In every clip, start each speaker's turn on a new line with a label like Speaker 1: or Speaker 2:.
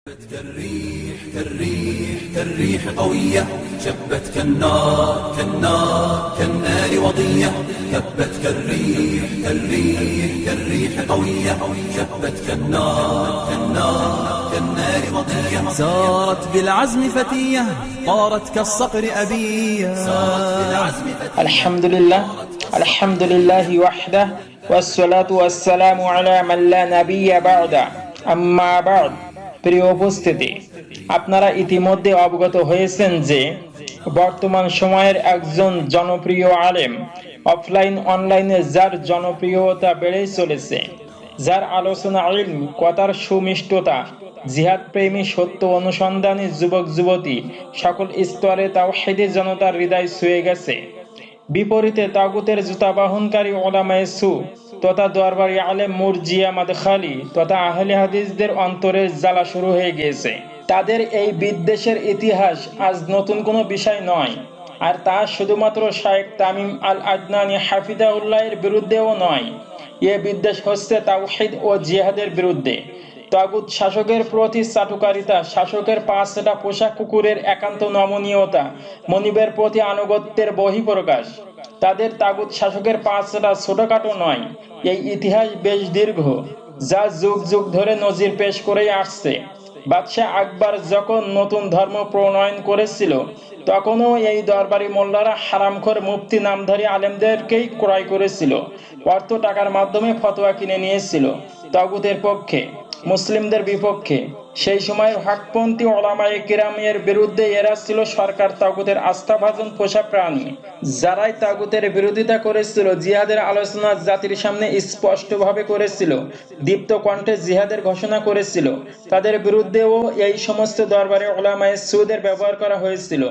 Speaker 1: كالريح قوية شبت كالنار وضية هبت كالريح قوية شبت كالنار وضية
Speaker 2: سارت بالعزم فتية طارت كالصقر أبية
Speaker 3: الحمد لله وحده والصلاة والسلام على من لا نبي بعده أما بعد। প্রিয় উপস্থিতি, আপনারা ইতিমধ্যে অবগত হয়েছেন যে বর্তমান সময়ের একজন জনপ্রিয় আলেম অফলাইন অনলাইনে যার জনপ্রিয়তা বেড়েই চলেছে, যার আলোচনা ইলম, কথার সুমিষ্টতা, জিহাদ প্রেমী, সত্য অনুসন্ধানী যুবক যুবতী সকল স্তরে তাওহীদি জনতার হৃদয় ছুঁয়ে গেছে। বিপরীতে তাগুতের জুতা বাহনকারী উলামায়ে সু তথা দরবারি আলেম মুরজিয়া মাদখালি তথা আহলে হাদিসদের অন্তরে জ্বালা শুরু হয়ে গিয়েছে। তাদের এই বিদ্বেষের ইতিহাস আজ নতুন কোনো বিষয় নয়, আর তা শুধুমাত্র শায়েখ তামিম আল আদনানী হাফিজাহুল্লাহের বিরুদ্ধেও নয়। এ বিদ্বেষ হচ্ছে তাওহীদ ও জিহাদের বিরুদ্ধে। তাগুত শাসকের প্রতি চাটুকারিতা, শাসকের পাঁচটা পোষা কুকুরের একান্ত নমনীয়তা, মনিবের প্রতি আনুগত্যের বহিঃপ্রকাশ। তাদের তাগুত শাসকের পাঁচটা ছোটখাটো নয়, এই ইতিহাস বেশ দীর্ঘ, যা যুগ যুগ ধরে নজির পেশ করেই আসছে। বাদশাহ আকবর যখন নতুন ধর্ম প্রণয়ন করেছিল, তখনও এই দরবারি মোল্লারা হারামখোর মুফতি নামধারী আলেমদেরকেই ক্রয় করেছিল, অর্থ টাকার মাধ্যমে ফতোয়া কিনে নিয়েছিল তাগুতের পক্ষে, মুসলিমদের বিপক্ষে। সেই সময়ের হকপন্থী উলামায়ে কিরামের বিরুদ্ধে এরা ছিল সরকার তাগুতের আস্থাভাজন পোষা প্রাণী, যারাই তাগুতের বিরোধিতা করেছিল, জিহাদের আলোচনা জাতির সামনে স্পষ্টভাবে করেছিল, দীপ্ত কণ্ঠে জিহাদের ঘোষণা করেছিল। তাদের বিরুদ্ধেও এই সমস্ত দরবারে উলামায়ে সুদের ব্যবহার করা হয়েছিল,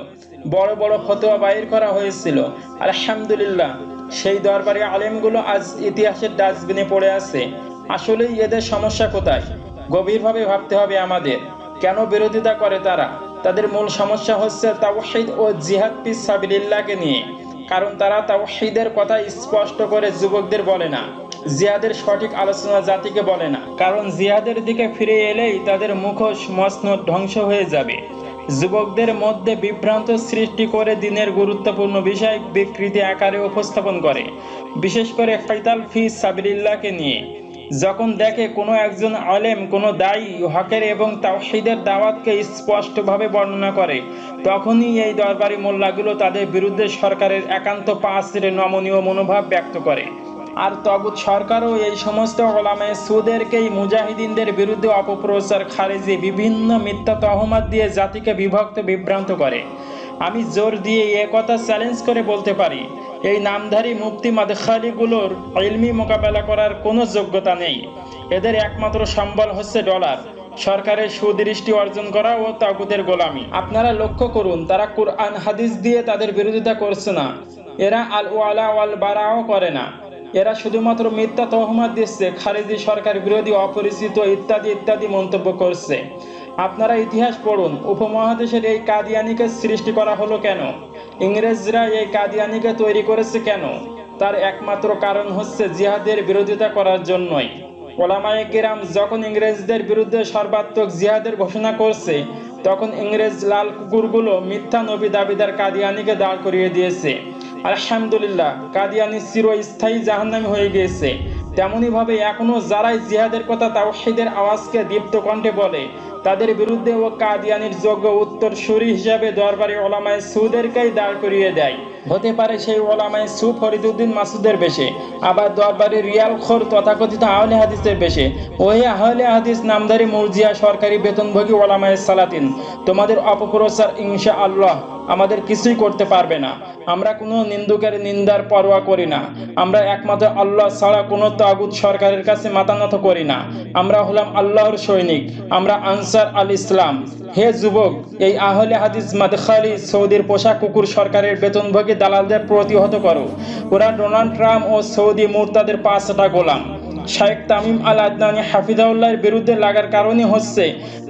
Speaker 3: বড় বড় ফতোয়া বাইর করা হয়েছিল। আলহামদুলিল্লাহ, সেই দরবারি আলেমগুলো আজ ইতিহাসের ডাস্টবিনে পড়ে আছে। আসলেই এদের সমস্যা কোথায়? গভীরভাবে ভাবতে হবে আমাদের। কেন বিরোধিতা করে তারা? তাদের মূল সমস্যা হচ্ছে তাওহীদ ও জিহাদ ফি সাবিলিল্লাহকে নিয়ে। কারণ তারা তাওহীদের কথা স্পষ্ট করে যুবকদের বলে না, জিহাদের সঠিক আলোচনা জাতিকে বলে না। কারণ জিহাদের দিকে ফিরে এলেই তাদের মুখোশ মসনদ ধ্বংস হয়ে যাবে। যুবকদের মধ্যে বিভ্রান্ত সৃষ্টি করে দিনের গুরুত্বপূর্ণ বিষয় বিকৃতি আকারে উপস্থাপন করে, বিশেষ করে কিতাল ফি সাবিলিল্লাহকে নিয়ে। যখন দেখে কোনো একজন আলেম, কোনো দায়ী হকের এবং তাওহীদের দাওয়াতকে স্পষ্টভাবে বর্ণনা করে, তখনই এই দরবারি মোল্লাগুলো তাদের বিরুদ্ধে সরকারের একান্ত পাঁচের নমনীয় মনোভাব ব্যক্ত করে। আর তাগুত সরকারও এই সমস্ত উলামায়ে সুদেরকেই মুজাহিদিনদের বিরুদ্ধে অপপ্রচার, খারেজি, বিভিন্ন মিথ্যা তহমাত দিয়ে জাতিকে বিভ্রান্ত করে। আমি জোর দিয়ে এ কথা চ্যালেঞ্জ করে বলতে পারি, এই নামধারী মুফতি মাদখালিগুলোর ইলমি মোকাবেলা করার কোনো যোগ্যতা নেই। এদের একমাত্র সম্বল হচ্ছে ডলার, সরকারের সুদৃষ্টি অর্জন করা ও তাগুতের গোলামি। আপনারা লক্ষ্য করুন, তারা কুরআন হাদিস দিয়ে তাদের বিরোধিতা করছে না, এরা আল ওয়ালা ওয়াল বারাও করে না। এরা শুধুমাত্র মিথ্যা তহমাত দিচ্ছে, খারিজি, সরকার বিরোধী, অপরিচিত ইত্যাদি ইত্যাদি মন্তব্য করছে। আপনারা ইতিহাস পড়ুন, উপমহাদেশের এই কাদিয়ানিকে সৃষ্টি করা হলো কেন? ইংরেজরা এই কাদিয়ানিকে তৈরি করেছে কেন? তার একমাত্র কারণ হচ্ছে জিহাদের বিরোধিতা করার জন্যই। উলামায়ে কিরাম যখন ইংরেজদের বিরুদ্ধে সর্বাত্মক জিহাদের ঘোষণা করছে, তখন ইংরেজ লাল কুকুরগুলো মিথ্যা নবী দাবিদার কাদিয়ানিকে দাঁড় করিয়ে দিয়েছে। আলহামদুলিল্লাহ, কাদিয়ানি চিরস্থায়ী জাহান্নামী হয়ে গিয়েছে। তেমনি ভাবে এখনো যারাই জিহাদের কথা, তাওহীদের আওয়াজকে দীপ্ত কণ্ঠে বলে, তাদের বিরুদ্ধে ও কাদিয়ানির যোগ্য উত্তরসূরি হিসাবে দরবারি উলামায়ে সুদেরকেই দাঁড় করিয়ে দেয়। হতে পারে সেই উলামায়ে সু ফরিদউদ্দিন মাসুদের বেশে, আবার দরবারি রিয়ালখোর তথাকথিত আহলে হাদিসের বেশে। ওই আহলে হাদিস নামধারী মুরজিয়া সরকারি বেতনভোগী উলামায়ে সালাতিন, তোমাদের অপপ্রচার ইনশাআল্লাহ আমাদের কিছুই করতে পারবে না। আমরা কোনো নিন্দুকের নিন্দার পরোয়া করি না। আমরা একমাত্র আল্লাহ ছাড়া কোনো তাগুত সরকারের কাছে মাথা নত করি না। আমরা হলাম আল্লাহর সৈনিক, আমরা আনসার আল ইসলাম। হে যুবক, এই আহলে হাদিস মাদখালি সৌদির পোশাক কুকুর সরকারের বেতনভোগী দালালদের প্রতিহত করো। ওরা ডোনাল্ড ট্রাম্প ও সৌদি মুরতাদের পাঁচটা গোলাম। শায়েখ তামিম আল আদনানী হাফিজাহুল্লাহের বিরুদ্ধে লাগার কারণই হচ্ছে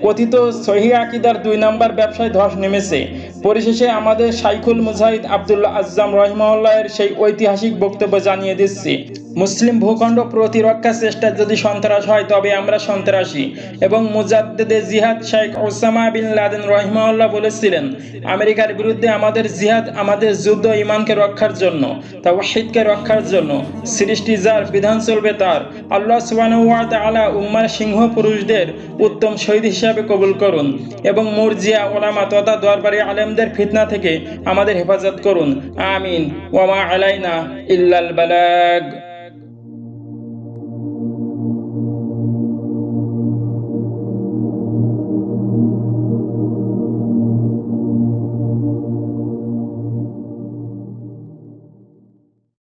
Speaker 3: কথিত সহিহ আকীদার 2 নম্বর ব্যবসায় ধস নেমেছে। পরিশেষে আমাদের শাইখুল মুজাহিদ আব্দুল্লাহ আজ্জাম রাহিমাহুল্লাহের সেই ঐতিহাসিক বক্তব্য জানিয়ে দিচ্ছি, মুসলিম ভূখণ্ড প্রতিরক্ষা চেষ্টা যদি সন্ত্রাস হয় তবে আমরা সন্ত্রাসী। এবং মুজাদ্দেদে জিহাদ শেখ ওসামা বিন লাদেন রহিমাহুল্লাহ বলেছিলেন, আমেরিকার বিরুদ্ধে আমাদের জিহাদ, আমাদের যুদ্ধ ঈমানকে রক্ষার জন্য, তাওহীদকে রক্ষার জন্য। সৃষ্টি যার, বিধান চলবে তার। আল্লাহ সুবহানাহু ওয়া তাআলা উম্মার সিংহ পুরুষদের উত্তম শহীদ হিসাবে কবুল করুন এবং মুরজিয়া ওলামা তথা দরবারি আলেমদের ফিতনা থেকে আমাদের হেফাজত করুন। আমিন। ওয়া মা আলাইনা ইল্লাল বালাগ।